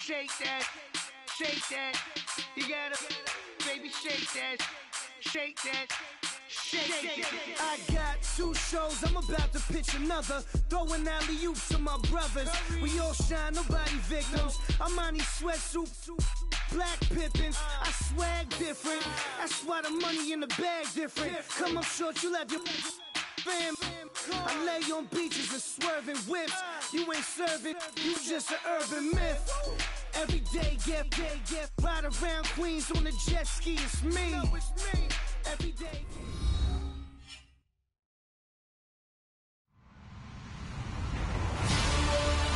Shake that, shake that. You gotta, baby, shake that, shake that. Shake it. I got 2 shows, I'm about to pitch another. Throwing alley-oops to my brothers. We all shine, nobody victims. I'm on these sweatsuits, black Pippins. I swag different. That's why the money in the bag different. Come up short, you'll have your fam. I lay on beaches and swerving whips. You ain't serving, you just an urban myth. Every day, get ride around Queens on a jet ski. It's me. Every day.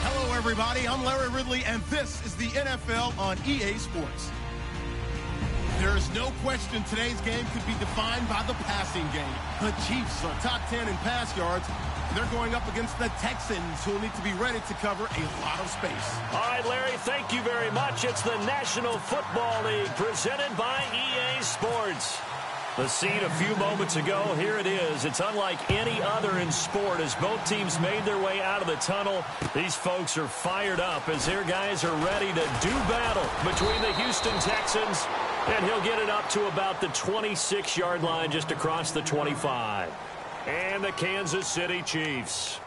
Hello, everybody. I'm Larry Ridley, and this is the NFL on EA Sports. There is no question today's game could be defined by the passing game. The Chiefs are top 10 in pass yards. They're going up against the Texans, who will need to be ready to cover a lot of space. All right, Larry, thank you very much. It's the National Football League presented by EA Sports. The scene a few moments ago, here it is. It's unlike any other in sport as both teams made their way out of the tunnel. These folks are fired up as their guys are ready to do battle between the Houston Texans, and he'll get it up to about the 26-yard line just across the 25. And the Kansas City Chiefs.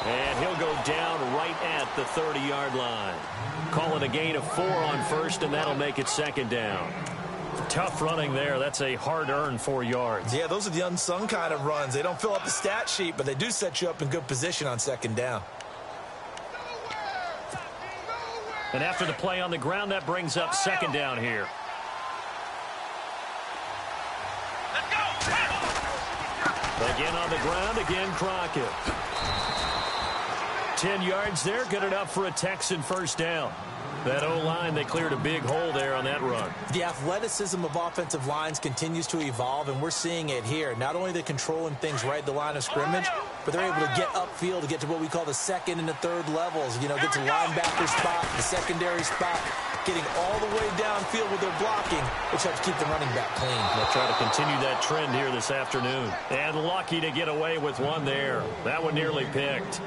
And he'll go down right at the 30-yard line. Call it a gain of 4 on first, and that'll make it second down. Tough running there. That's a hard-earned 4 yards. Yeah, those are the unsung kind of runs. They don't fill up the stat sheet, but they do set you up in good position on second down. And after the play on the ground, that brings up second down here. Again on the ground, again Crockett. 10 yards there, good enough for a Texan first down. That O-line, they cleared a big hole there on that run. The athleticism of offensive lines continues to evolve, and we're seeing it here. Not only are they controlling things right at the line of scrimmage, but they're able to get upfield to get to what we call the second and the third levels. You know, get to linebacker spot, the secondary spot, getting all the way downfield with their blocking, which helps keep the running back clean. They'll try to continue that trend here this afternoon. And lucky to get away with one there. That one nearly picked.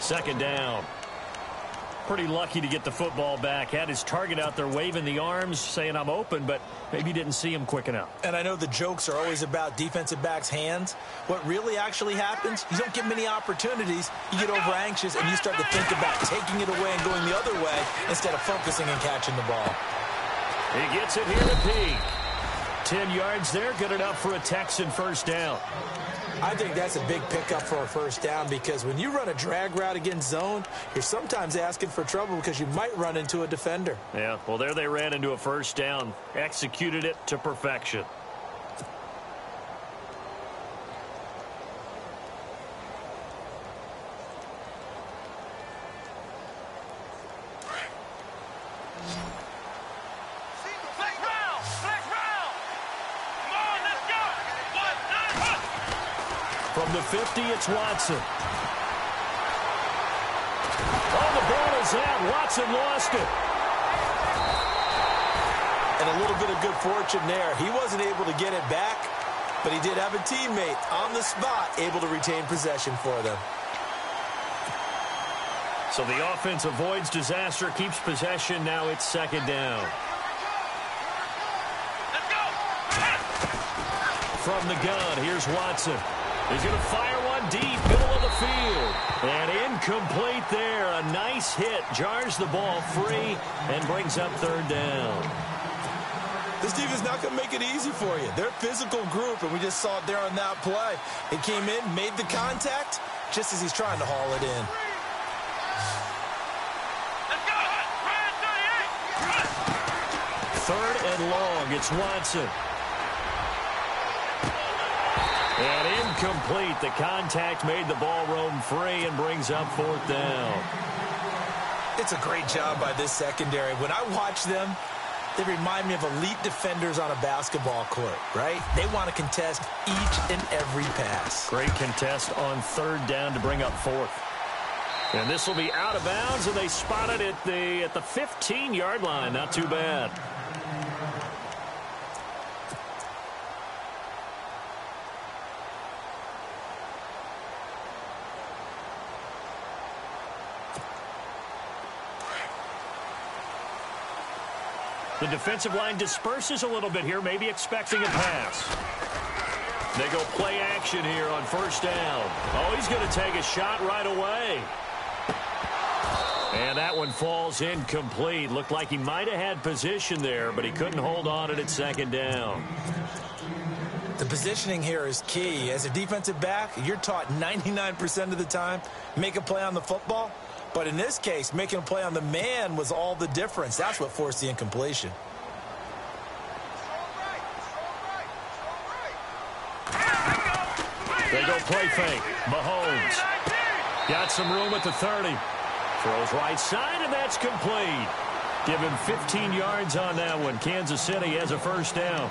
Second down. Pretty lucky to get the football back. Had his target out there waving the arms, saying I'm open, but maybe didn't see him quick enough. And I know the jokes are always about defensive backs' hands. What really actually happens, you don't get many opportunities. You get over anxious, and you start to think about taking it away and going the other way instead of focusing and catching the ball. He gets it here to peak. 10 yards there, good enough for a Texan first down. I think that's a big pickup for a first down because when you run a drag route against zone, you're sometimes asking for trouble because you might run into a defender. Yeah, well, there they ran into a first down, executed it to perfection. From the 50, it's Watson. Oh, the ball is out. Watson lost it. And a little bit of good fortune there. He wasn't able to get it back, but he did have a teammate on the spot able to retain possession for them. So the offense avoids disaster, keeps possession. Now it's second down. From the gun, here's Watson. He's going to fire one deep, middle of the field. And incomplete there. A nice hit. Jars the ball free and brings up third down. This defense is not going to make it easy for you. They're a physical group, and we just saw it there on that play. He came in, made the contact, just as he's trying to haul it in. Third and long. It's Watson. And incomplete. The contact made the ball roam free and brings up fourth down. It's a great job by this secondary. When I watch them, They remind me of elite defenders on a basketball court, right? They want to contest each and every pass. Great contest on third down to bring up fourth. And this will be out of bounds, and they spot it at the 15-yard line. Not too bad. The defensive line disperses a little bit here, maybe expecting a pass. They go play action here on first down. Oh, he's going to take a shot right away. And that one falls incomplete. Looked like he might have had position there, but he couldn't hold on at second down. The positioning here is key. As a defensive back, you're taught 99% of the time, make a play on the football. But in this case, making a play on the man was all the difference. That's what forced the incompletion. They go play fake. Mahomes got some room at the 30. Throws right side, and that's complete. Give him 15 yards on that one. Kansas City has a first down.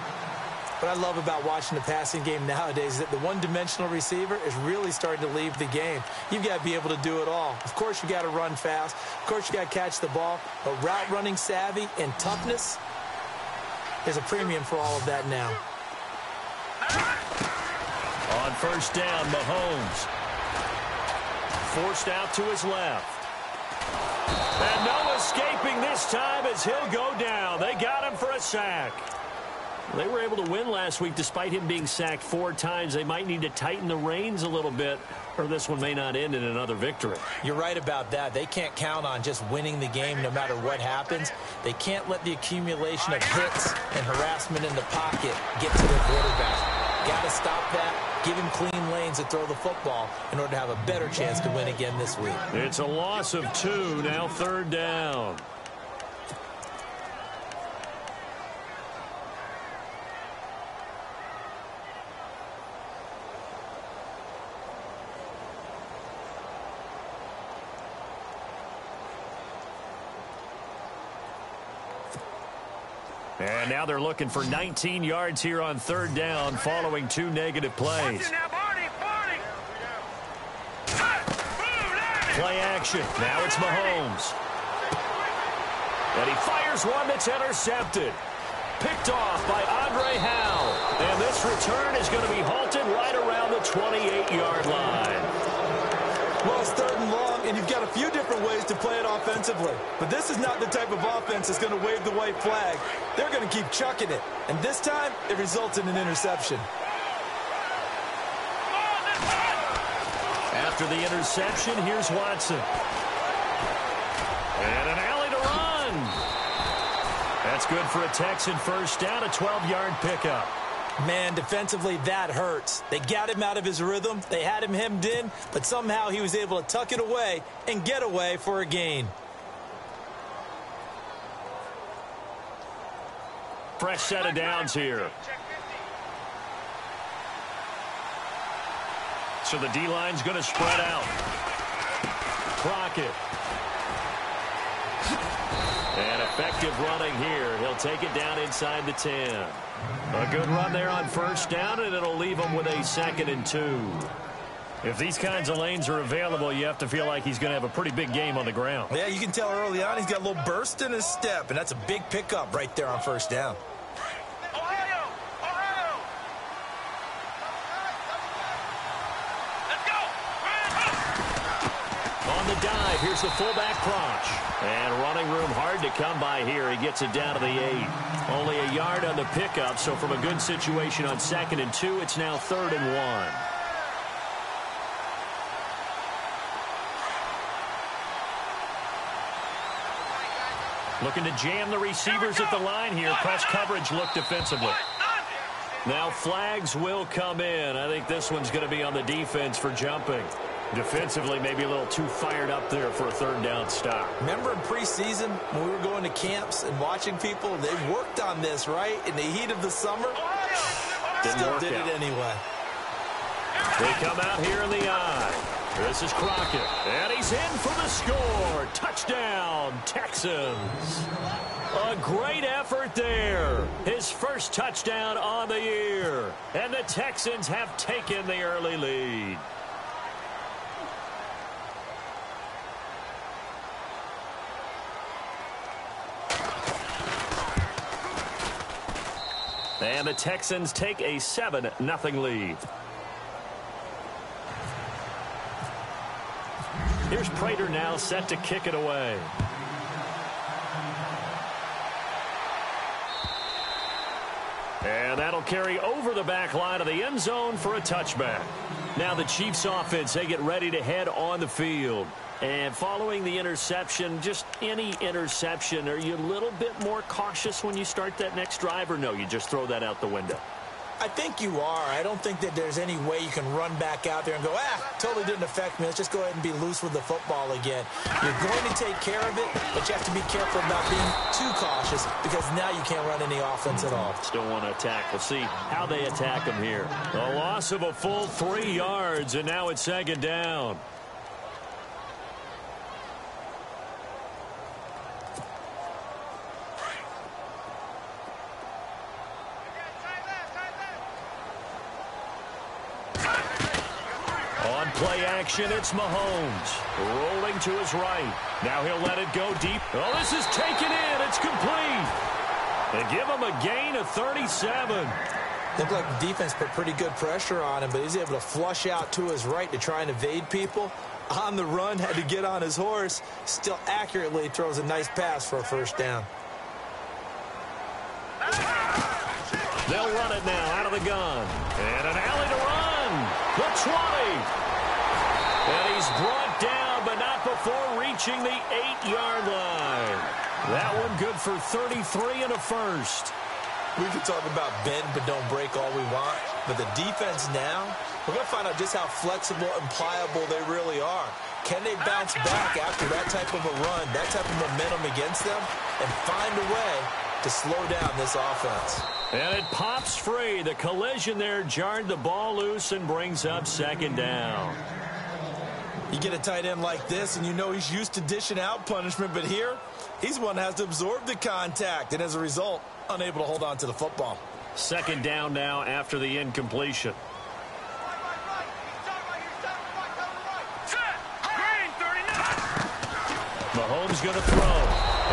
What I love about watching the passing game nowadays is that the one-dimensional receiver is really starting to leave the game. You've got to be able to do it all. Of course, you got to run fast. Of course, you got to catch the ball. But route running savvy and toughness, there's a premium for all of that now. On first down, Mahomes. Forced out to his left. And no escaping this time as he'll go down. They got him for a sack. They were able to win last week despite him being sacked 4 times. They might need to tighten the reins a little bit, or this one may not end in another victory. You're right about that. They can't count on just winning the game no matter what happens. They can't let the accumulation of hits and harassment in the pocket get to their quarterback. Got to stop that. Give him clean lanes to throw the football in order to have a better chance to win again this week. It's a loss of 2, now third down. And now they're looking for 19 yards here on third down following 2 negative plays. Play action. Now it's Mahomes. And he fires one that's intercepted. Picked off by Andre Howe. And this return is going to be halted right around the 28-yard line. Well, it's third and long, and you've got a few different ways to play it offensively. But this is not the type of offense that's going to wave the white flag. They're going to keep chucking it. And this time, it results in an interception. After the interception, here's Watson. And an alley to run. That's good for a Texan first down, a 12-yard pickup. Man, defensively, that hurts. They got him out of his rhythm. They had him hemmed in, but somehow he was able to tuck it away and get away for a gain. Fresh set of downs here. So the D-line's going to spread out. Crockett. And effective running here. He'll take it down inside the 10. A good run there on first down, and it'll leave him with a 2nd and 2. If these kinds of lanes are available, you have to feel like he's going to have a pretty big game on the ground. Yeah, you can tell early on he's got a little burst in his step, and that's a big pickup right there on first down. On the dive, here's the fullback Crouch. And running room hard to come by here. He gets it down to the 8. Only a yard on the pickup, so from a good situation on 2nd and 2, it's now 3rd and 1. Looking to jam the receivers at the line here. Press coverage look defensively. Now flags will come in. I think this one's going to be on the defense for jumping. Defensively, maybe a little too fired up there for a third down stop. Remember in preseason when we were going to camps and watching people, they worked on this, right? In the heat of the summer, still did it anyway. They come out here in the eye. This is Crockett, and he's in for the score. Touchdown, Texans. A great effort there. His first touchdown on the year. And the Texans have taken the early lead. And the Texans take a 7-0 lead. Here's Prater now set to kick it away. And that'll carry over the back line of the end zone for a touchback. Now the Chiefs offense, they get ready to head on the field. And following the interception, just any interception, are you a little bit more cautious when you start that next drive, or no, you just throw that out the window? I think you are. I don't think that there's any way you can run back out there and go, totally didn't affect me. Let's just go ahead and be loose with the football again. You're going to take care of it, but you have to be careful about being too cautious because now you can't run any offense at all. Still want to attack. We'll see how they attack them here. A loss of a full 3 yards, and now it's 2nd down. Play action, it's Mahomes. Rolling to his right. Now he'll let it go deep. Oh, this is taken in. It's complete. They give him a gain of 37. Looked like the defense put pretty good pressure on him, but he's able to flush out to his right to try and evade people. On the run, had to get on his horse. Still accurately throws a nice pass for a 1st down. They'll run it now out of the gun. And an alley to run. The 20. And he's brought down, but not before reaching the 8-yard line. That one good for 33 and a 1st. We can talk about bend but don't break all we want, but the defense now, we're going to find out just how flexible and pliable they really are. Can they bounce back after that type of a run, that type of momentum against them, and find a way to slow down this offense? And it pops free. The collision there jarred the ball loose and brings up 2nd down. You get a tight end like this, and you know he's used to dishing out punishment, but here, he's the one that has to absorb the contact, and as a result, unable to hold on to the football. 2nd down now after the incompletion. Mahomes going to throw,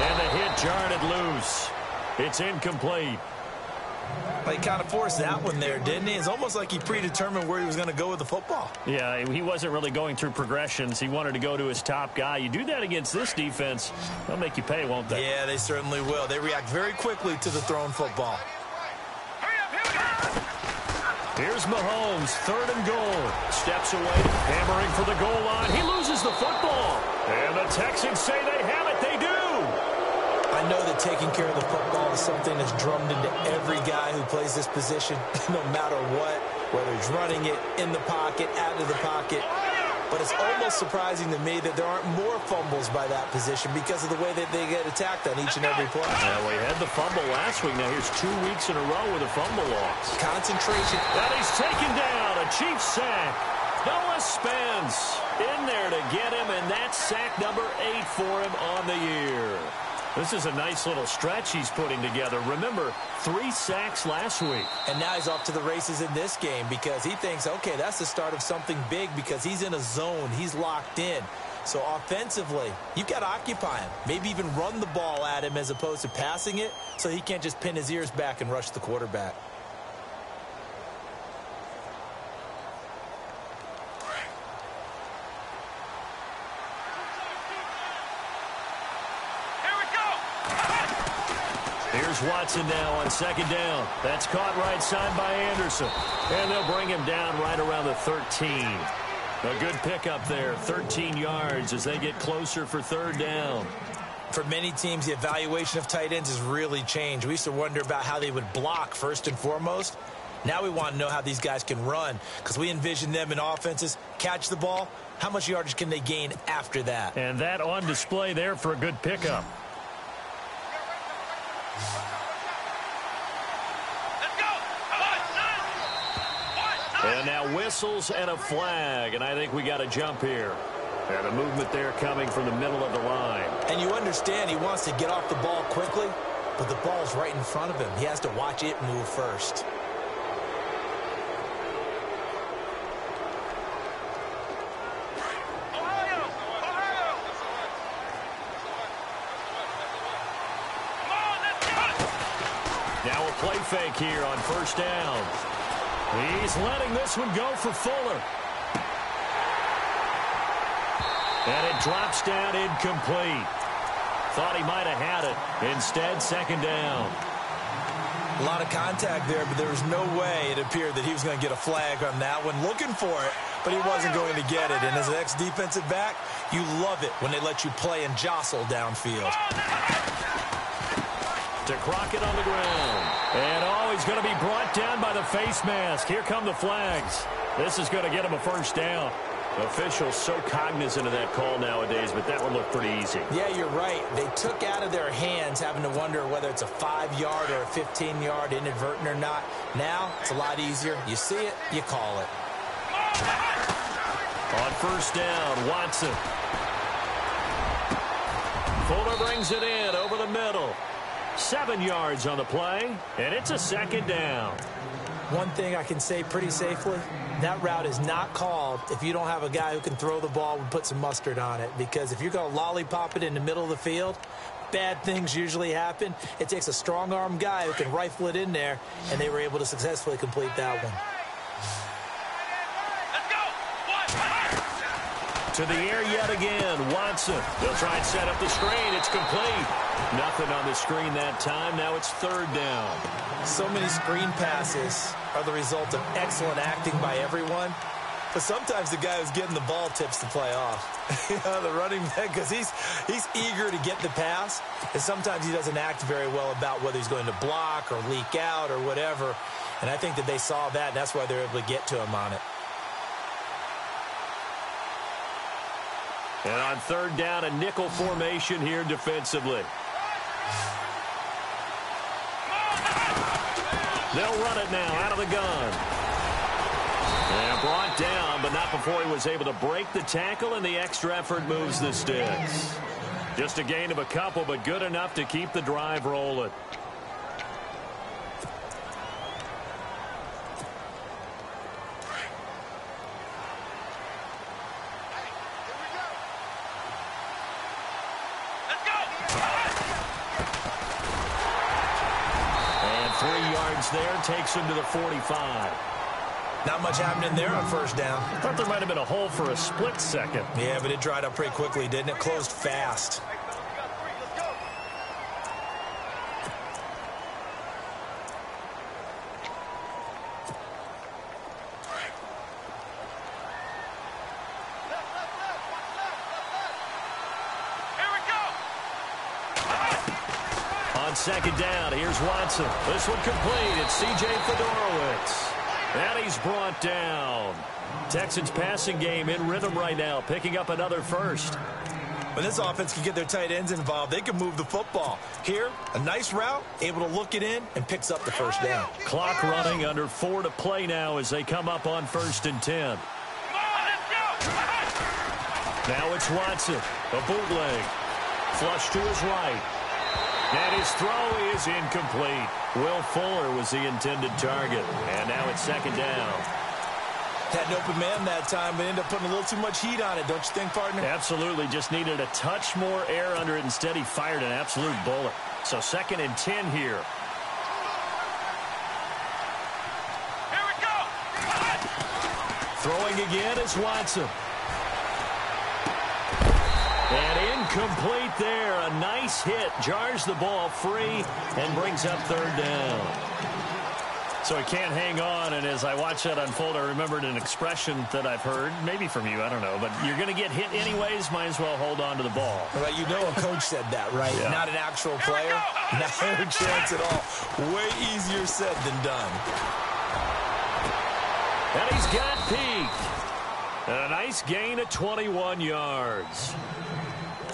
and the hit jarred it loose. It's incomplete. He kind of forced that one there, didn't he? It's almost like he predetermined where he was going to go with the football. Yeah, he wasn't really going through progressions. He wanted to go to his top guy. You do that against this defense, they'll make you pay, won't they? Yeah, they certainly will. They react very quickly to the thrown football. Here's Mahomes, 3rd and goal. Steps away, hammering for the goal line. He loses the football. And the Texans say they have it. They do. I know that taking care of the football is something that's drummed into every guy who plays this position, no matter what, whether he's running it, in the pocket, out of the pocket. But it's almost surprising to me that there aren't more fumbles by that position because of the way that they get attacked on each and every play. Yeah, we had the fumble last week. Now here's 2 weeks in a row with a fumble loss. Concentration. And he's taken down. A Chiefs sack. Noah Spence in there to get him, and that's sack number 8 for him on the year. This is a nice little stretch he's putting together. Remember, 3 sacks last week. And now he's off to the races in this game because he thinks, okay, that's the start of something big because he's in a zone. He's locked in. So offensively, you've got to occupy him. Maybe even run the ball at him as opposed to passing it so he can't just pin his ears back and rush the quarterback. Here's Watson now on 2nd down. That's caught right side by Anderson. And they'll bring him down right around the 13. A good pickup there, 13 yards as they get closer for 3rd down. For many teams, the evaluation of tight ends has really changed. We used to wonder about how they would block first and foremost. Now we want to know how these guys can run because we envision them in offenses, catch the ball. How much yardage can they gain after that? And that on display there for a good pickup. And now Now whistles and a flag, and I think we got a jump here. And a movement there coming from the middle of the line. And you understand he wants to get off the ball quickly, but the ball's right in front of him. He has to watch it move first. Now a play fake here on first down. He's letting this one go for Fuller. And it drops down incomplete. Thought he might have had it. Instead, second down. A lot of contact there, but there was no way it appeared that he was going to get a flag on that one. Looking for it, but he wasn't going to get it. And as an ex-defensive back, you love it when they let you play and jostle downfield. To Crockett on the ground. And, he's going to be brought down by the face mask. Here come the flags. This is going to get him a first down. Officials so cognizant of that call nowadays, but that one looked pretty easy. Yeah, you're right. They took out of their hands having to wonder whether it's a 5-yard or a 15-yard inadvertent or not. Now, it's a lot easier. You see it, you call it. On first down, Watson. Fuller brings it in over the middle. 7 yards on the play, and it's a second down. One thing I can say pretty safely, that route is not called if you don't have a guy who can throw the ball and put some mustard on it. Because if you're going to lollipop it in the middle of the field, bad things usually happen. It takes a strong-arm guy who can rifle it in there, and they were able to successfully complete that one. To the air yet again, Watson. They'll try and set up the screen. It's complete. Nothing on the screen that time. Now it's third down. So many screen passes are the result of excellent acting by everyone. But sometimes the guy who's getting the ball tips the play off. The running back, because he's eager to get the pass. And sometimes he doesn't act very well about whether he's going to block or leak out or whatever. And I think that they saw that, and that's why they're able to get to him on it. And on third down, a nickel formation here defensively. They'll run it now out of the gun. And brought down, but not before he was able to break the tackle, and the extra effort moves the sticks. Just a gain of a couple, but good enough to keep the drive rolling. There takes him to the 45. Not much happening there on first down. Thought there might have been a hole for a split second. Yeah, but it dried up pretty quickly, didn't it? Closed fast. Second down, here's Watson. This one complete. It's C.J. Fedorowicz. And he's brought down. Texans passing game in rhythm right now, picking up another first. When this offense can get their tight ends involved, they can move the football. Here, a nice route, able to look it in, and picks up the first down. Clock running, under 4 to play now as they come up on 1st and 10. Now it's Watson, a bootleg. Flush to his right. And his throw is incomplete. Will Fuller was the intended target. And now it's second down. Had an open man that time, but ended up putting a little too much heat on it, don't you think, partner? Absolutely. Just needed a touch more air under it. Instead, he fired an absolute bullet. So 2nd and 10 here. Here we go. Throwing again is Watson. And incomplete there. A nice hit. Jars the ball free and brings up third down. So he can't hang on. And as I watch that unfold, I remembered an expression that I've heard, maybe from you, I don't know. But you're going to get hit anyways, might as well hold on to the ball. Well, you know a coach said that, right? Yeah. Not an actual player. Not a chance at all. Way easier said than done. And he's got Peak. And a nice gain of 21 yards.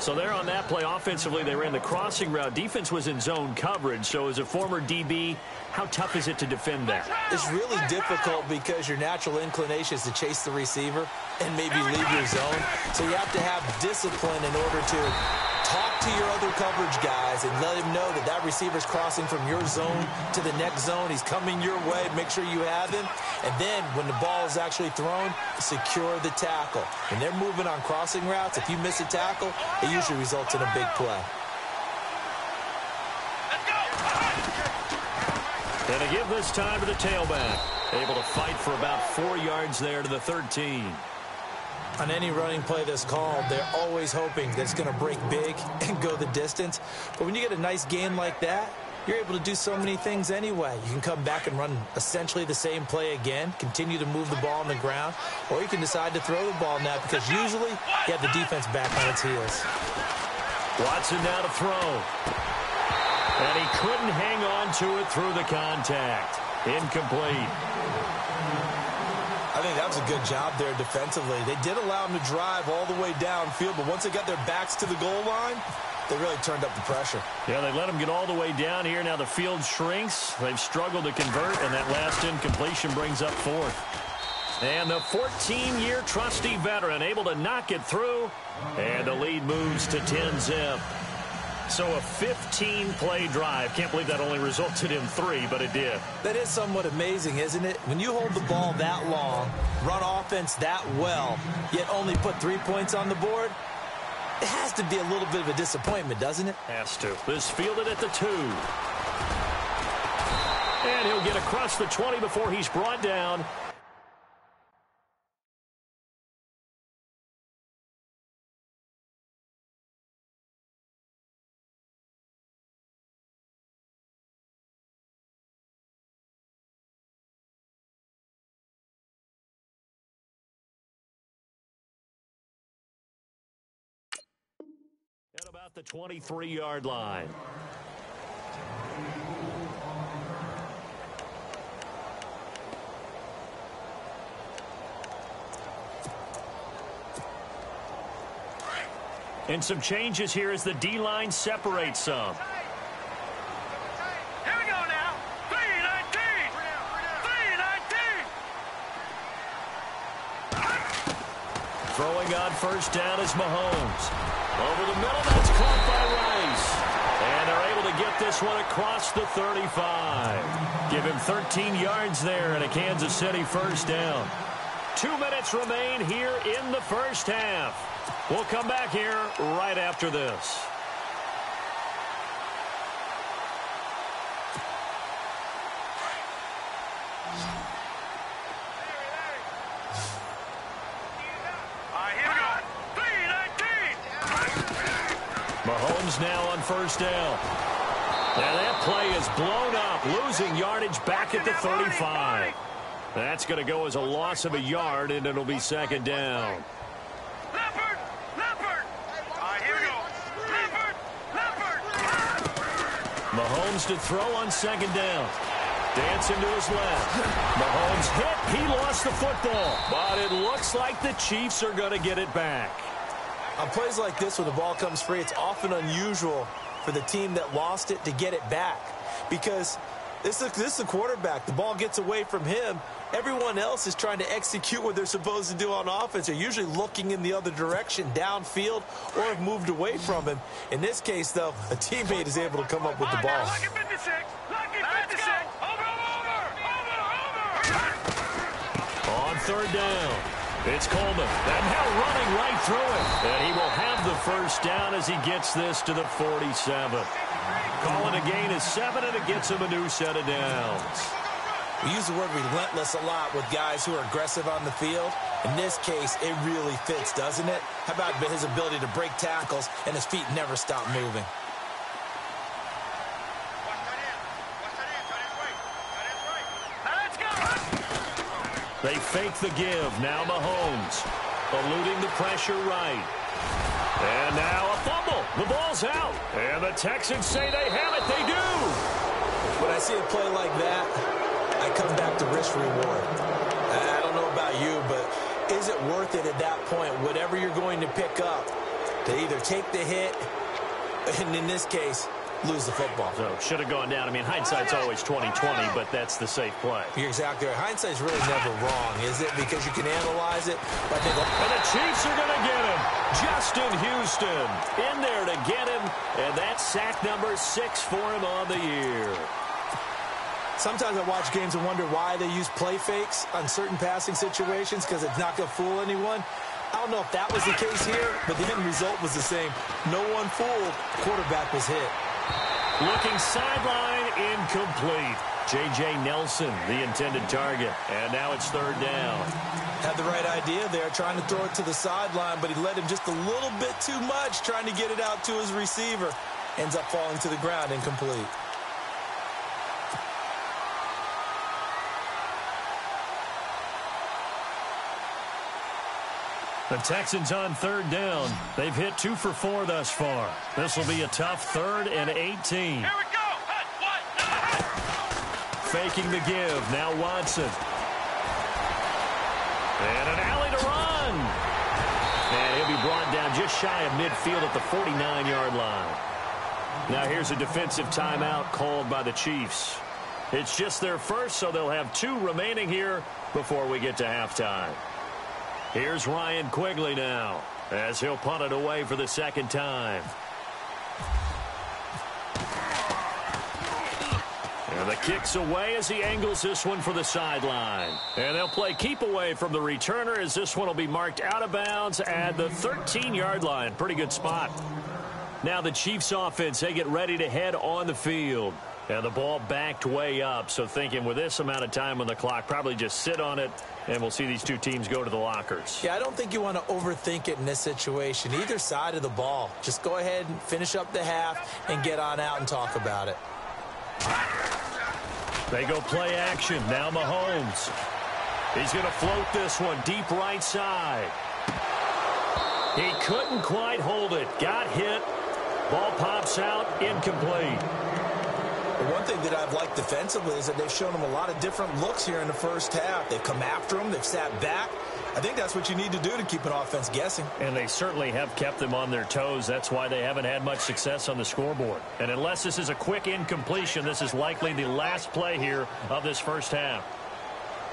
So there on that play, offensively, they ran the crossing route. Defense was in zone coverage. So as a former DB, how tough is it to defend that? It's really difficult because your natural inclination is to chase the receiver and maybe leave your zone. So you have to have discipline in order to talk to your other coverage guys and let him know that that receiver's crossing from your zone to the next zone. He's coming your way. Make sure you have him. And then when the ball is actually thrown, secure the tackle. When they're moving on crossing routes, if you miss a tackle, it usually results in a big play. And to give this time to the tailback. Able to fight for about 4 yards there to the 13. On any running play that's called, they're always hoping that it's going to break big and go the distance. But when you get a nice gain like that, you're able to do so many things anyway. You can come back and run essentially the same play again, continue to move the ball on the ground, or you can decide to throw the ball now because usually you have the defense back on its heels. Watson now to throw. And he couldn't hang on to it through the contact. Incomplete. I think that was a good job there defensively. They did allow him to drive all the way downfield, but once they got their backs to the goal line, they really turned up the pressure. Yeah, they let him get all the way down here. Now the field shrinks. They've struggled to convert, and that last incompletion brings up fourth. And the 14-year trusty veteran able to knock it through, and the lead moves to 10-zip. So a 15-play drive. Can't believe that only resulted in 3, but it did. That is somewhat amazing, isn't it? When you hold the ball that long, run offense that well, yet only put 3 points on the board, it has to be a little bit of a disappointment, doesn't it? Has to. This fielded at the 2. And he'll get across the 20 before he's brought down. At about the 23-yard line. And some changes here as the D-line separates some. Here we go now. 3-19. 3-19. Throwing on first down is Mahomes. Over the middle, that's caught by Rice. And they're able to get this one across the 35. Give him 13 yards there and a Kansas City first down. 2 minutes remain here in the first half. We'll come back here right after this. Mahomes now on first down. And that play is blown up, losing yardage back at the 35. That's going to go as a loss of a yard, and it'll be second down. Leopard! Leopard! Here we go. Leopard! Mahomes to throw on second down. Dancing to his left. Mahomes hit. He lost the football. But it looks like the Chiefs are going to get it back. On plays like this, when the ball comes free, it's often unusual for the team that lost it to get it back. Because this is the quarterback. The ball gets away from him. Everyone else is trying to execute what they're supposed to do on offense. They're usually looking in the other direction, downfield, or have moved away from him. In this case, though, a teammate is able to come up with the ball. Lucky 56. Lucky 56. Over. On third down, it's Coleman. And now running right through it. And he will have the first down as he gets this to the 47. Calling a gain is 7, and it gets him a new set of downs. We use the word relentless a lot with guys who are aggressive on the field. In this case, it really fits, doesn't it? How about his ability to break tackles and his feet never stop moving? They fake the give. Now Mahomes eluding the pressure right. And now a fumble. The ball's out. And the Texans say they have it. They do. When I see a play like that, I come back to risk reward. I don't know about you, but is it worth it at that point? Whatever you're going to pick up, They either take the hit, and in this case, lose the football. So should have gone down. I mean, hindsight's always 20/20, but that's the safe play. You're exactly right. Hindsight's really never wrong, is it? Because you can analyze it. But and the Chiefs are going to get him. Justin Houston in there to get him, and that's sack number 6 for him on the year. Sometimes I watch games and wonder why they use play fakes on certain passing situations, because it's not going to fool anyone. I don't know if that was the case here, but the end result was the same. No one fooled. Quarterback was hit. Looking sideline, incomplete. J.J. Nelson, the intended target. And now it's 3rd down. Had the right idea there, trying to throw it to the sideline, but he led him just a little bit too much, trying to get it out to his receiver. Ends up falling to the ground, incomplete. The Texans on 3rd down. They've hit 2 for 4 thus far. This will be a tough 3rd and 18. Here we go. Faking the give. Now Watson. And an alley to run. And he'll be brought down just shy of midfield at the 49-yard line. Now here's a defensive timeout called by the Chiefs. It's just their first, so they'll have 2 remaining here before we get to halftime. Here's Ryan Quigley now as he'll punt it away for the 2nd time. And the kick's away as he angles this one for the sideline. And they'll play keep away from the returner as this one will be marked out of bounds at the 13-yard line. Pretty good spot. Now the Chiefs offense, they get ready to head on the field. And the ball backed way up, so thinking with this amount of time on the clock, probably just sit on it, and we'll see these 2 teams go to the lockers. Yeah, I don't think you want to overthink it in this situation. Either side of the ball. Just go ahead and finish up the half and get on out and talk about it. They go play action. Now Mahomes. He's going to float this one deep right side. He couldn't quite hold it. Got hit. Ball pops out. Incomplete. One thing that I've liked defensively is that they've shown him a lot of different looks here in the first half. They've come after him. They've sat back. I think that's what you need to do to keep an offense guessing. And they certainly have kept them on their toes. That's why they haven't had much success on the scoreboard. And unless this is a quick incompletion, this is likely the last play here of this first half.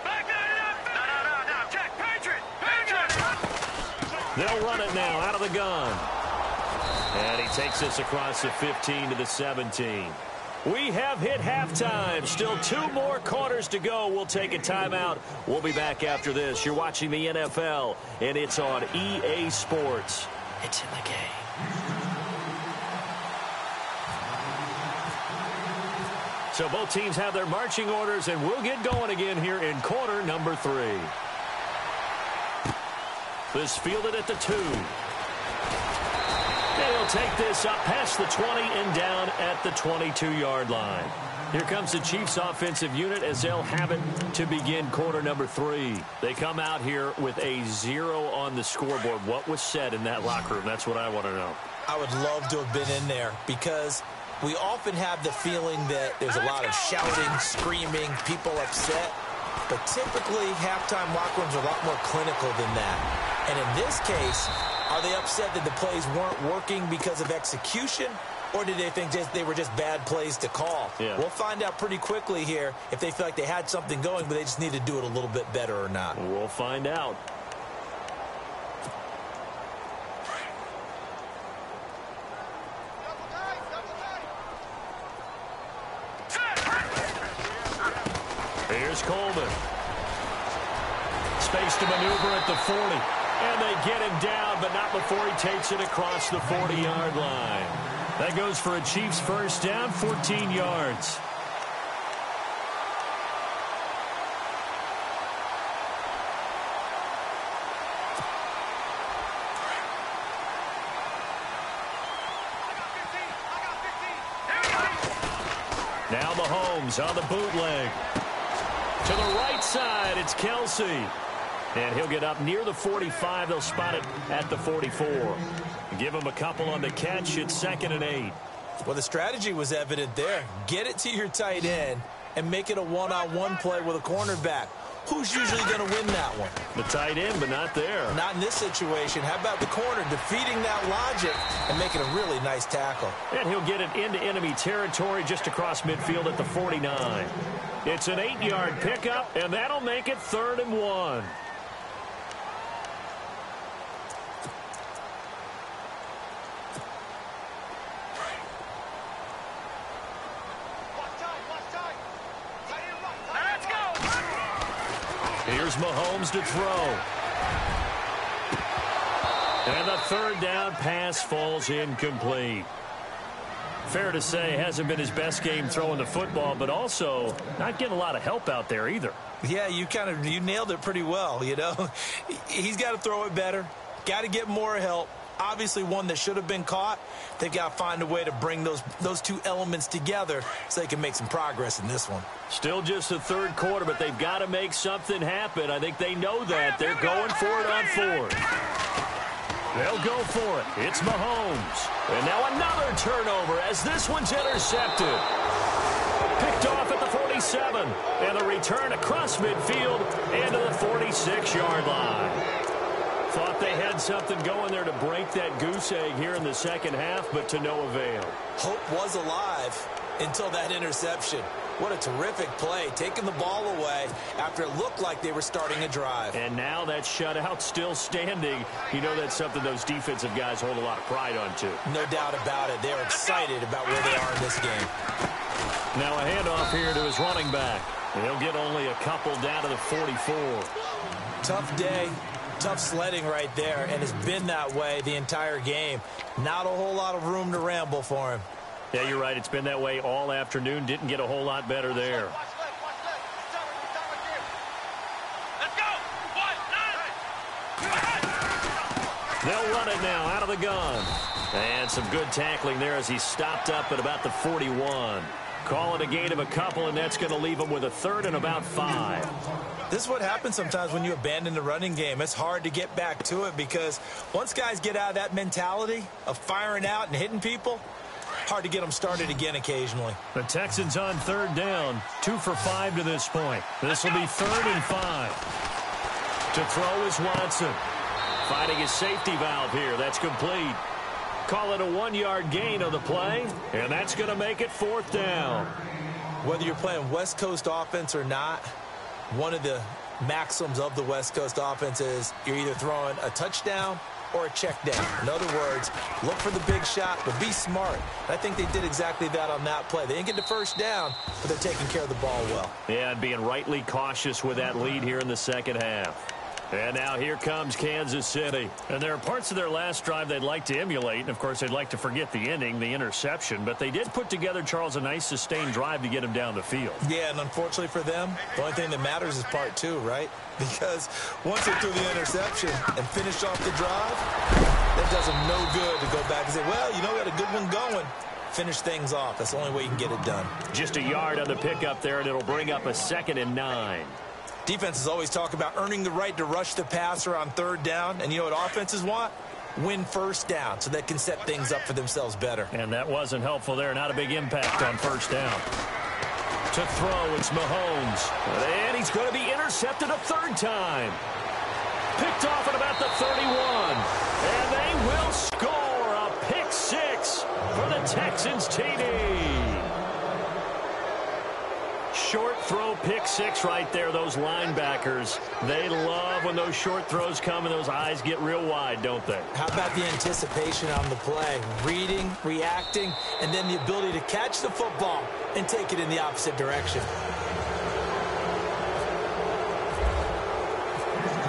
No, check. Patriot. They'll run it now out of the gun. And he takes this across the 15 to the 17. We have hit halftime. Still 2 more quarters to go. We'll take a timeout. We'll be back after this. You're watching the NFL, and it's on EA Sports. It's in the game. So both teams have their marching orders, and we'll get going again here in quarter number 3. This fielded at the 2. They'll take this up past the 20 and down at the 22-yard line. Here comes the Chiefs offensive unit as they'll have it to begin quarter number 3. They come out here with a 0 on the scoreboard. What was said in that locker room? That's what I want to know. I would love to have been in there because we often have the feeling that there's a lot of shouting, screaming, people upset. But typically, halftime locker rooms are a lot more clinical than that. And in this case, are they upset that the plays weren't working because of execution, or did they think they were just bad plays to call? Yeah. We'll find out pretty quickly here if they feel like they had something going, but they just need to do it a little bit better or not. We'll find out. Here's Coleman. Space to maneuver at the 40. And they get him down, but not before he takes it across the 40-yard line. That goes for a Chiefs first down, 14 yards. Now Mahomes on the bootleg. To the right side, it's Kelsey. And he'll get up near the 45. They'll spot it at the 44. Give him a couple on the catch. It's 2nd and 8. Well, the strategy was evident there. Get it to your tight end and make it a one-on-one play with a cornerback. who's usually going to win that one? The tight end, but not there. Not in this situation. How about the corner defeating that logic and making a really nice tackle? And he'll get it into enemy territory just across midfield at the 49. It's an 8-yard pickup, and that'll make it 3rd and 1. Here's Mahomes to throw. And the 3rd down pass falls incomplete. Fair to say, hasn't been his best game throwing the football, but also not getting a lot of help out there either. Yeah, you nailed it pretty well, you know. He's got to throw it better. Got to get more help. Obviously one that should have been caught. They've got to find a way to bring those two elements together so they can make some progress in this one. Still just the 3rd quarter, but they've got to make something happen. I think they know that. They're going for it on 4th. They'll go for it. It's Mahomes. And now another turnover as this one's intercepted. Picked off at the 47. And the return across midfield into the 46-yard line. Thought they had something going there to break that goose egg here in the second half, but to no avail. Hope was alive until that interception. What a terrific play, taking the ball away after it looked like they were starting a drive. And now that shutout still standing. You know that's something those defensive guys hold a lot of pride on, too. No doubt about it. They're excited about where they are in this game. Now a handoff here to his running back. He'll get only a couple down to the 44. Tough day. Tough sledding right there, and it's been that way the entire game. Not a whole lot of room to ramble for him. Yeah, you're right. It's been that way all afternoon. Didn't get a whole lot better there. They'll run it now out of the gun. And some good tackling there as he stopped up at about the 41. Call it a gain of a couple, and that's going to leave him with a 3rd and about 5. This is what happens sometimes when you abandon the running game. It's hard to get back to it because once guys get out of that mentality of firing out and hitting people, hard to get them started again occasionally. The Texans on 3rd down, 2 for 5 to this point. This will be 3rd and 5. To throw is Watson. Finding his safety valve here. That's complete. Call it a 1-yard gain on the play, and that's going to make it 4th down. Whether you're playing West Coast offense or not, one of the maxims of the West Coast offense is you're either throwing a touchdown or a check down. In other words, look for the big shot, but be smart. I think they did exactly that on that play. They didn't get the 1st down, but they're taking care of the ball well. Yeah, and being rightly cautious with that lead here in the second half. And now here comes Kansas City. And there are parts of their last drive they'd like to emulate. And, of course, they'd like to forget the ending, the interception. But they did put together, Charles, a nice sustained drive to get him down the field. Yeah, and unfortunately for them, the only thing that matters is part 2, right? Because once they threw the interception and finished off the drive, that does them no good to go back and say, well, you know, we had a good one going. Finish things off. That's the only way you can get it done. Just a yard on the pickup there, and it'll bring up a 2nd and 9. Defenses always talk about earning the right to rush the passer on 3rd down. And you know what offenses want? Win 1st down so they can set things up for themselves better. And that wasn't helpful there. Not a big impact on 1st down. To throw, it's Mahomes. And he's going to be intercepted a 3rd time. Picked off at about the 31. And they will score a pick 6 for the Texans TD. Short throw, pick 6 right there. Those linebackers, they love when those short throws come and those eyes get real wide, don't they? How about the anticipation on the play? Reading, reacting, and then the ability to catch the football and take it in the opposite direction.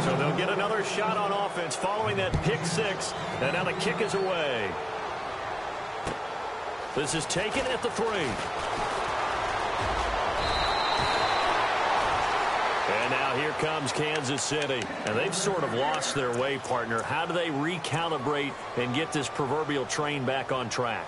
So they'll get another shot on offense following that pick 6, and now the kick is away. This is taken at the 3. And now here comes Kansas City. And they've sort of lost their way, partner. How do they recalibrate and get this proverbial train back on track?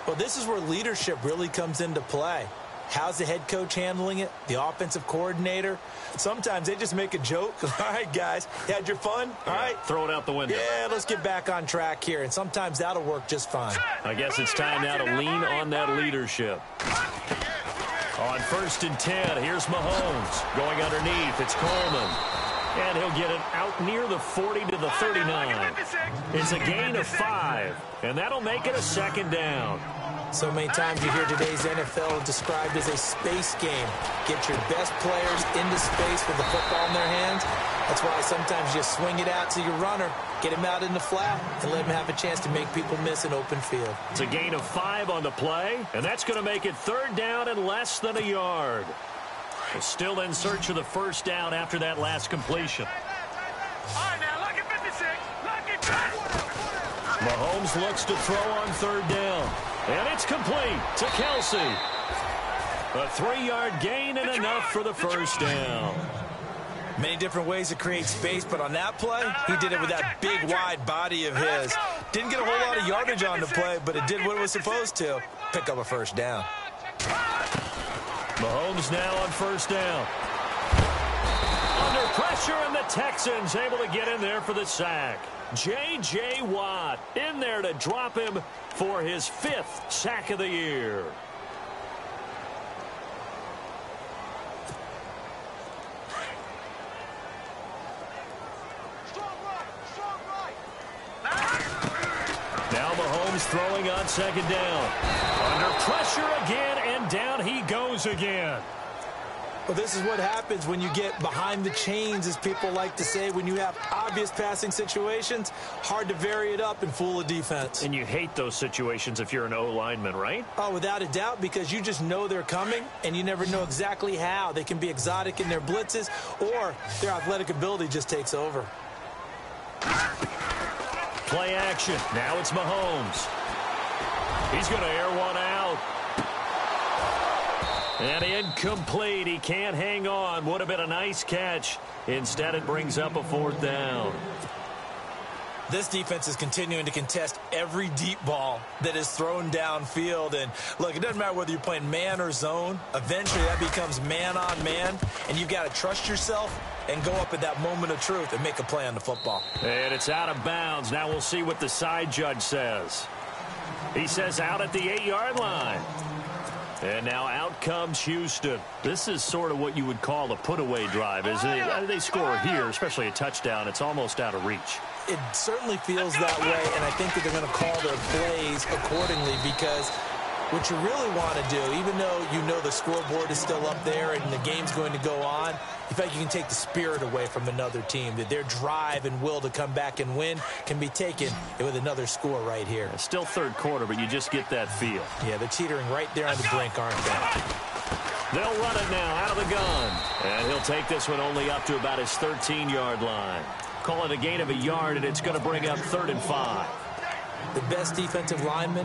Well, this is where leadership really comes into play. How's the head coach handling it? The offensive coordinator? Sometimes they just make a joke. All right, guys, you had your fun? All right. Throw it out the window. Yeah, let's get back on track here. And sometimes that'll work just fine. I guess it's time now to lean on that leadership. On 1st and 10, here's Mahomes. Going underneath, it's Coleman. And he'll get it out near the 40 to the 39. It's a gain of 5, and that'll make it a 2nd down. So many times you hear today's NFL described as a space game. Get your best players into space with the football in their hands. That's why sometimes you swing it out to your runner, get him out in the flat, and let him have a chance to make people miss an open field. It's a gain of 5 on the play, and that's going to make it 3rd down and less than a yard. We're still in search of the 1st down after that last completion. All right, now, look at 56. Look at Mahomes looks to throw on 3rd down. And it's complete to Kelsey. A 3-yard gain and enough for the 1st down. Many different ways to create space, but on that play, he did it with that big, wide body of his. Didn't get a whole lot of yardage on the play, but it did what it was supposed to. Pick up a 1st down. Mahomes now on 1st down. Under pressure, and the Texans able to get in there for the sack. J.J. Watt in there to drop him for his 5th sack of the year. Now Mahomes throwing on 2nd down. Under pressure again, and down he goes again. Well, this is what happens when you get behind the chains, as people like to say. When you have obvious passing situations, hard to vary it up and fool a defense. And you hate those situations if you're an O-lineman, right? Oh, without a doubt, because you just know they're coming, and you never know exactly how. They can be exotic in their blitzes, or their athletic ability just takes over. Play action. Now it's Mahomes. He's going to air one out. And incomplete. He can't hang on. Would have been a nice catch. Instead, it brings up a 4th down. This defense is continuing to contest every deep ball that is thrown downfield. And, look, it doesn't matter whether you're playing man or zone. Eventually, that becomes man-on-man, and you've got to trust yourself and go up at that moment of truth and make a play on the football. And it's out of bounds. Now we'll see what the side judge says. He says out at the 8-yard line. And now out comes Houston. This is sort of what you would call a put-away drive, isn't it? They score here, especially a touchdown. It's almost out of reach. It certainly feels that way, and I think that they're going to call their plays accordingly, because what you really want to do, even though you know the scoreboard is still up there and the game's going to go on, in fact, you can take the spirit away from another team, that their drive and will to come back and win can be taken with another score right here. It's still 3rd quarter, but you just get that feel. Yeah, they're teetering right there on the brink, aren't they? They'll run it now out of the gun. And he'll take this one only up to about his 13-yard line. Call it a gain of a yard, and it's going to bring up 3rd and 5. The best defensive linemen,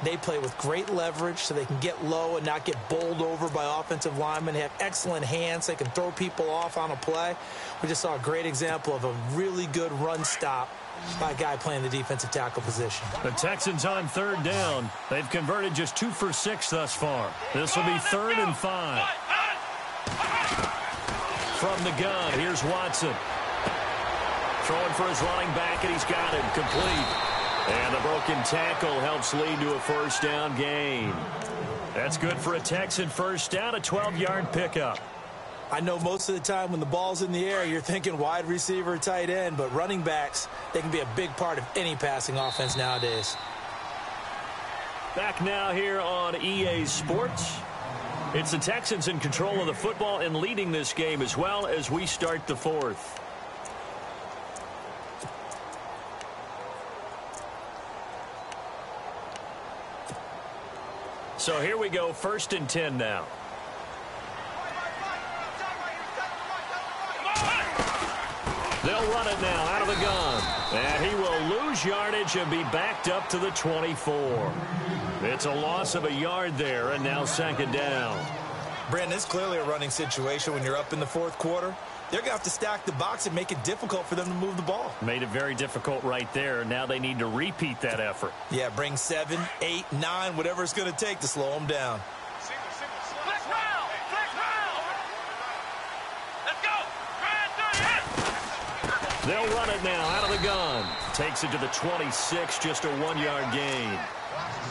they play with great leverage so they can get low and not get bowled over by offensive linemen. They have excellent hands. They can throw people off on a play. We just saw a great example of a really good run stop by a guy playing the defensive tackle position. The Texans on 3rd down. They've converted just 2 for 6 thus far. This will be 3rd and 5. From the gun, here's Watson. Throwing for his running back, and he's got it complete. And the broken tackle helps lead to a 1st down gain. That's good for a Texan 1st down, a 12-yard pickup. I know most of the time when the ball's in the air, you're thinking wide receiver, tight end, but running backs, they can be a big part of any passing offense nowadays. Back now here on EA Sports. It's the Texans in control of the football and leading this game as well as we start the 4th. So here we go, 1st and 10 now. They'll run it now out of the gun. And he will lose yardage and be backed up to the 24. It's a loss of a yard there, and now 2nd down. Brandon, it's clearly a running situation when you're up in the 4th quarter. They're going to have to stack the box and make it difficult for them to move the ball. Made it very difficult right there. Now they need to repeat that effort. Yeah, bring 7, 8, 9, whatever it's going to take to slow them down. Let's round. Let's go. They'll run it now out of the gun. Takes it to the 26, just a 1-yard gain.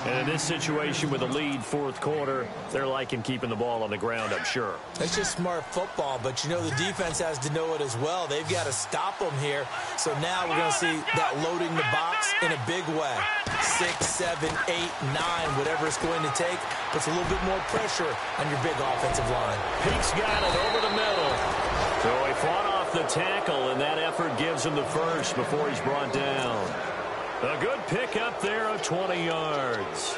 And in this situation with a lead fourth quarter, they're liking keeping the ball on the ground, I'm sure. It's just smart football, but you know the defense has to know it as well. They've got to stop them here. So now we're going to see that loading the box in a big way. 6, 7, 8, 9, whatever it's going to take, puts a little bit more pressure on your big offensive line. Pete's got it over the middle. So he fought off the tackle, and that effort gives him the first before he's brought down. A good pickup there of 20 yards.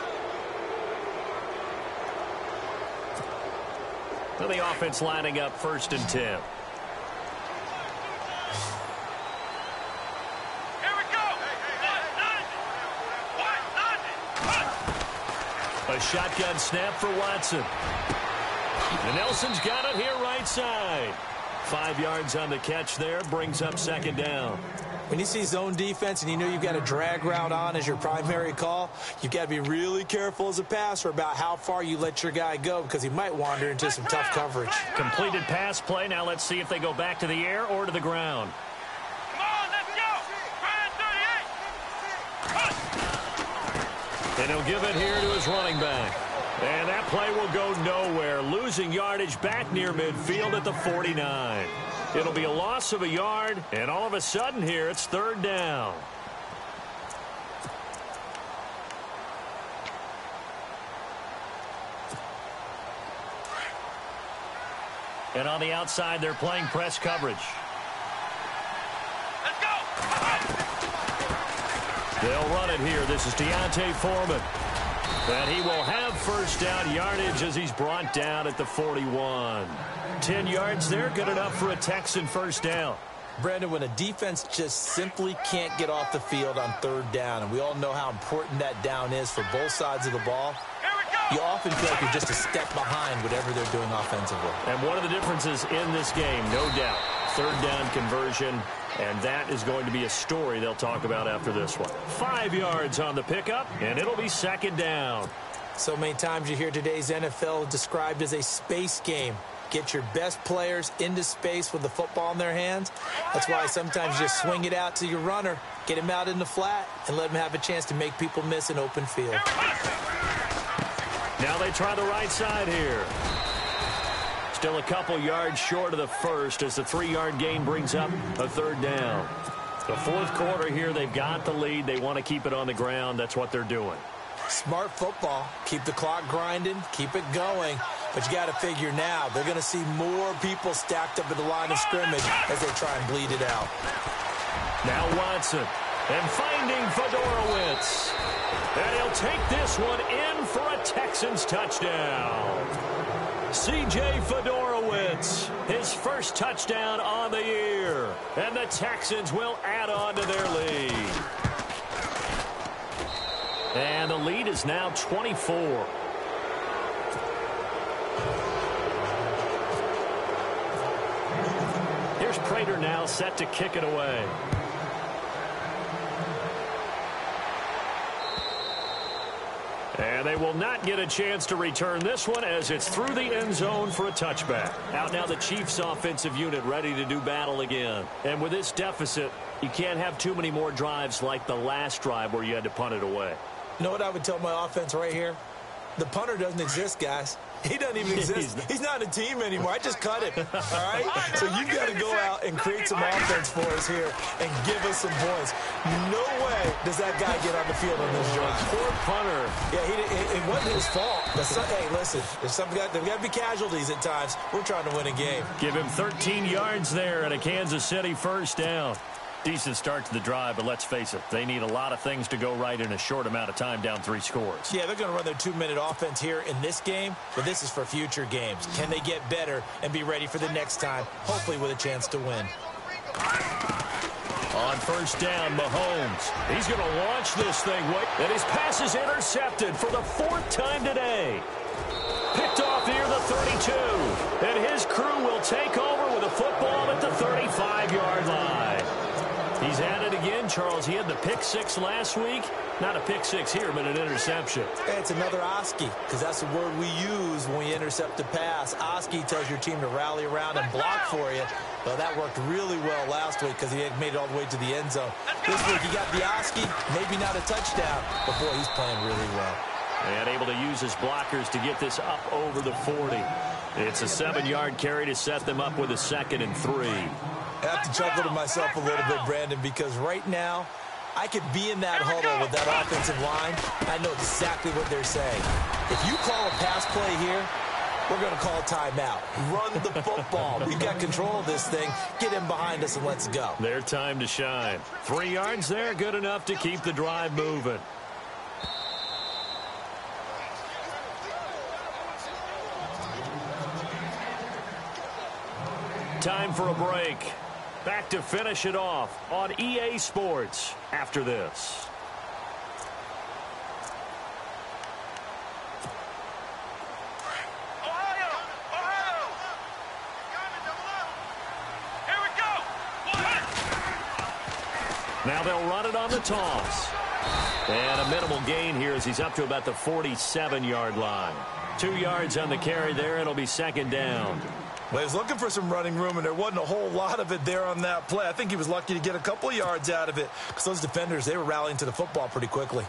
So the offense lining up 1st and 10. Here we go. A shotgun snap for Watson. And Nelson's got it here right side. 5 yards on the catch there, brings up 2nd down. When you see zone defense and you know you've got a drag route on as your primary call, you've got to be really careful as a passer about how far you let your guy go because he might wander into some tough coverage. Completed pass play. Now let's see if they go back to the air or to the ground. Come on, let's go. Ryan 38. And he'll give it here to his running back. And that play will go nowhere. Losing yardage back near midfield at the 49. It'll be a loss of a yard, and all of a sudden here, it's 3rd down. And on the outside, they're playing press coverage. Let's go. They'll run it here. This is Deontay Foreman. And he will have 1st down yardage as he's brought down at the 41. 10 yards there, good enough for a Texan 1st down. Brandon, when a defense just simply can't get off the field on 3rd down, and we all know how important that down is for both sides of the ball, you often feel like you're just a step behind whatever they're doing offensively. And one of the differences in this game, no doubt, 3rd down conversion, and that is going to be a story they'll talk about after this one. 5 yards on the pickup, and it'll be 2nd down. So many times you hear today's NFL described as a space game. Get your best players into space with the football in their hands. That's why sometimes you just swing it out to your runner, get him out in the flat, and let him have a chance to make people miss an open field. Now they try the right side here. Still a couple yards short of the first as the 3-yard gain brings up a 3rd down. The 4th quarter here, they've got the lead. They want to keep it on the ground. That's what they're doing. Smart football. Keep the clock grinding. Keep it going. But you got to figure now, they're going to see more people stacked up at the line of scrimmage as they try and bleed it out. Now Watson. And finding Fedorowicz. And he'll take this one in for a Texans touchdown. C.J. Fedorowicz, his 1st touchdown on the year. And the Texans will add on to their lead. And the lead is now 24. Here's Prater now set to kick it away. And they will not get a chance to return this one as it's through the end zone for a touchback. Out now the Chiefs offensive unit ready to do battle again. And with this deficit, you can't have too many more drives like the last drive where you had to punt it away. You know what I would tell my offense right here? The punter doesn't exist, guys. He doesn't even exist. He's not a team anymore. I just cut him. All right? So you've got to go out and create some offense for us here and give us some points. No way does that guy get on the field on this drive. Poor punter. Yeah, it wasn't his fault. Hey, listen, there's got to be casualties at times. We're trying to win a game. Give him 13 yards there and a Kansas City 1st down. Decent start to the drive, but let's face it, they need a lot of things to go right in a short amount of time down 3 scores. Yeah, they're going to run their 2-minute offense here in this game, but this is for future games. Can they get better and be ready for the next time, hopefully with a chance to win? On 1st down, Mahomes. He's going to launch this thing, and his pass is intercepted for the 4th time today. Picked off near the 32, and his crew will take over with a football at the 35-yard line. He's at it again, Charles. He had the pick 6 last week. Not a pick 6 here, but an interception. It's another Oski, because that's the word we use when we intercept a pass. Oski tells your team to rally around and block for you. Well, that worked really well last week because he had made it all the way to the end zone. This week, he got the Oski, maybe not a touchdown, but boy, he's playing really well. And able to use his blockers to get this up over the 40. It's a 7-yard carry to set them up with a 2nd and 3. I have to chuckle to myself a little bit, Brandon, because right now I could be in that huddle with that offensive line. I know exactly what they're saying. If you call a pass play here, we're going to call a timeout. Run the football. We've got control of this thing. Get him behind us and let's go. Their time to shine. 3 yards there, good enough to keep the drive moving. Time for a break. Back to finish it off on EA Sports after this. Now they'll run it on the toss. And a minimal gain here as he's up to about the 47-yard line. 2 yards on the carry there. It'll be 2nd down. Well, he was looking for some running room, and there wasn't a whole lot of it there on that play. I think he was lucky to get a couple of yards out of it because those defenders, they were rallying to the football pretty quickly.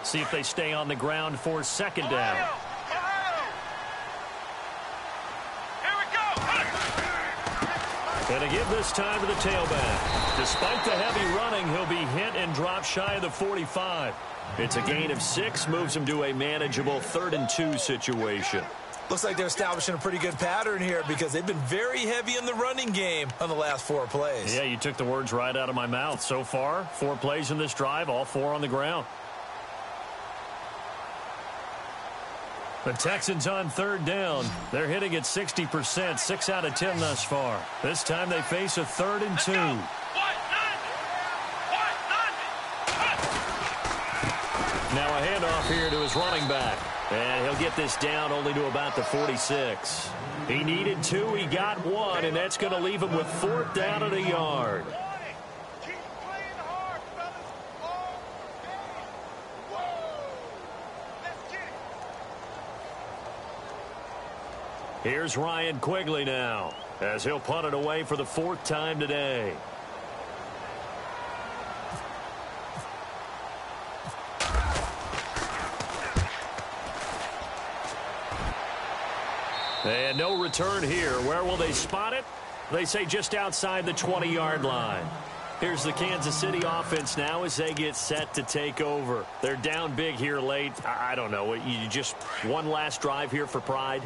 See if they stay on the ground for 2nd down. And to give this time to the tailback. Despite the heavy running, he'll be hit and drop shy of the 45. It's a gain of 6, moves him to a manageable 3rd and 2 situation. Looks like they're establishing a pretty good pattern here because they've been very heavy in the running game on the last 4 plays. Yeah, you took the words right out of my mouth. So far, 4 plays in this drive, all 4 on the ground. The Texans on 3rd down. They're hitting at 60%, 6 out of 10 thus far. This time they face a 3rd and 2. Now a handoff here to his running back. And he'll get this down only to about the 46. He needed 2, he got 1, and that's going to leave him with 4th down and a yard. Here's Ryan Quigley now, as he'll punt it away for the 4th time today. And no return here. Where will they spot it? They say just outside the 20-yard line. Here's the Kansas City offense now as they get set to take over. They're down big here late. I don't know. You just one last drive here for pride?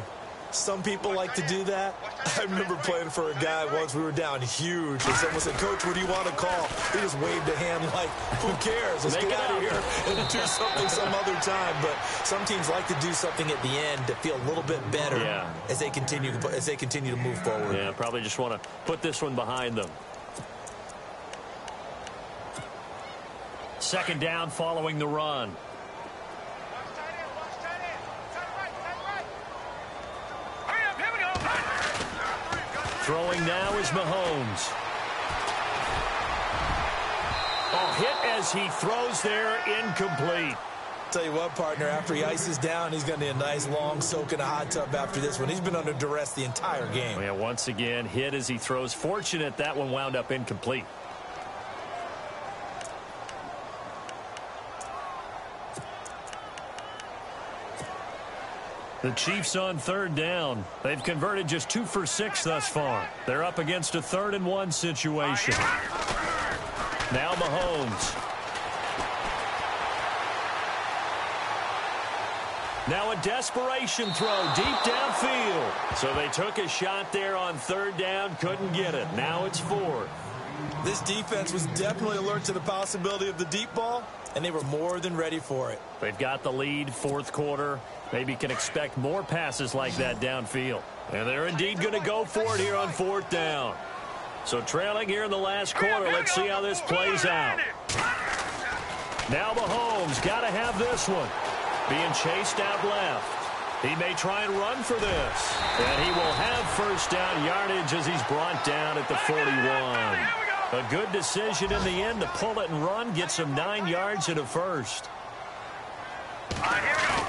Some people like to do that. I remember playing for a guy once. We were down huge. And someone said, "Coach, what do you want to call?" He just waved a hand like, who cares? Let's get out of here and do something some other time. But some teams like to do something at the end to feel a little bit better as they continue to move forward. Yeah, probably just want to put this one behind them. 2nd down following the run. Throwing now is Mahomes. Oh, hit as he throws there, incomplete. Tell you what, partner, after he ices down, he's going to need a nice long soak in a hot tub after this one. He's been under duress the entire game. Yeah, once again, hit as he throws. Fortunate that one wound up incomplete. The Chiefs on 3rd down. They've converted just 2 for 6 thus far. They're up against a 3rd and 1 situation. Now Mahomes. Now a desperation throw deep downfield. So they took a shot there on 3rd down, couldn't get it. Now it's 4th. This defense was definitely alert to the possibility of the deep ball, and they were more than ready for it. They've got the lead, 4th quarter. Maybe can expect more passes like that downfield. And they're indeed going to go for it here on 4th down. So trailing here in the last quarter. Let's see how this plays out. Now Mahomes got to have this one. Being chased out left. He may try and run for this. And he will have 1st down yardage as he's brought down at the 41. A good decision in the end to pull it and run. Get some 9 yards and a 1st. Here we go.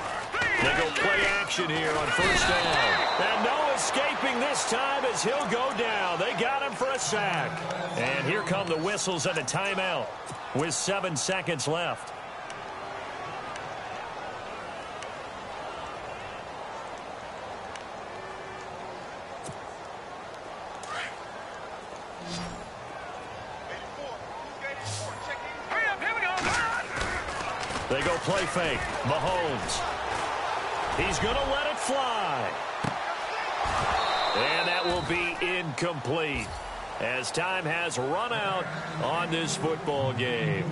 3 They go play action here on first down. And no escaping this time as he'll go down. They got him for a sack. And here come the whistles and a timeout with 7 seconds left. They go play fake. Mahomes. He's going to let it fly. And that will be incomplete as time has run out on this football game.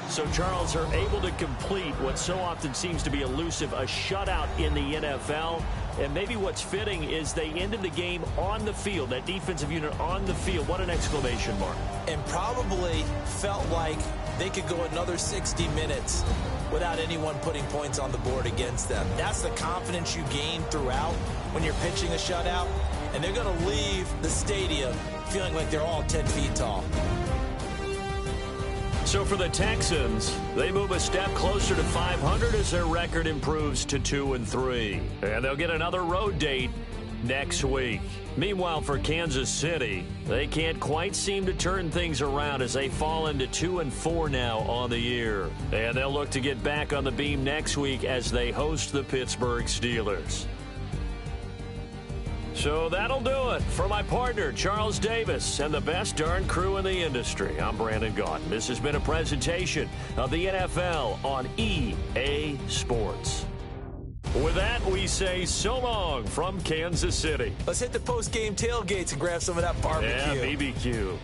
So, Charles, are able to complete what so often seems to be elusive, a shutout in the NFL. And maybe what's fitting is they ended the game on the field, that defensive unit on the field. What an exclamation mark. And probably felt like they could go another 60 minutes without anyone putting points on the board against them. That's the confidence you gain throughout when you're pitching a shutout. And they're going to leave the stadium feeling like they're all 10 feet tall. So for the Texans, they move a step closer to 500 as their record improves to 2-3. And they'll get another road date next week. Meanwhile, for Kansas City, they can't quite seem to turn things around as they fall into 2-4 now on the year. And they'll look to get back on the beam next week as they host the Pittsburgh Steelers. So that'll do it for my partner, Charles Davis, and the best darn crew in the industry. I'm Brandon Gaudin. This has been a presentation of the NFL on EA Sports. With that, we say so long from Kansas City. Let's hit the post-game tailgates and grab some of that barbecue. Yeah, BBQ.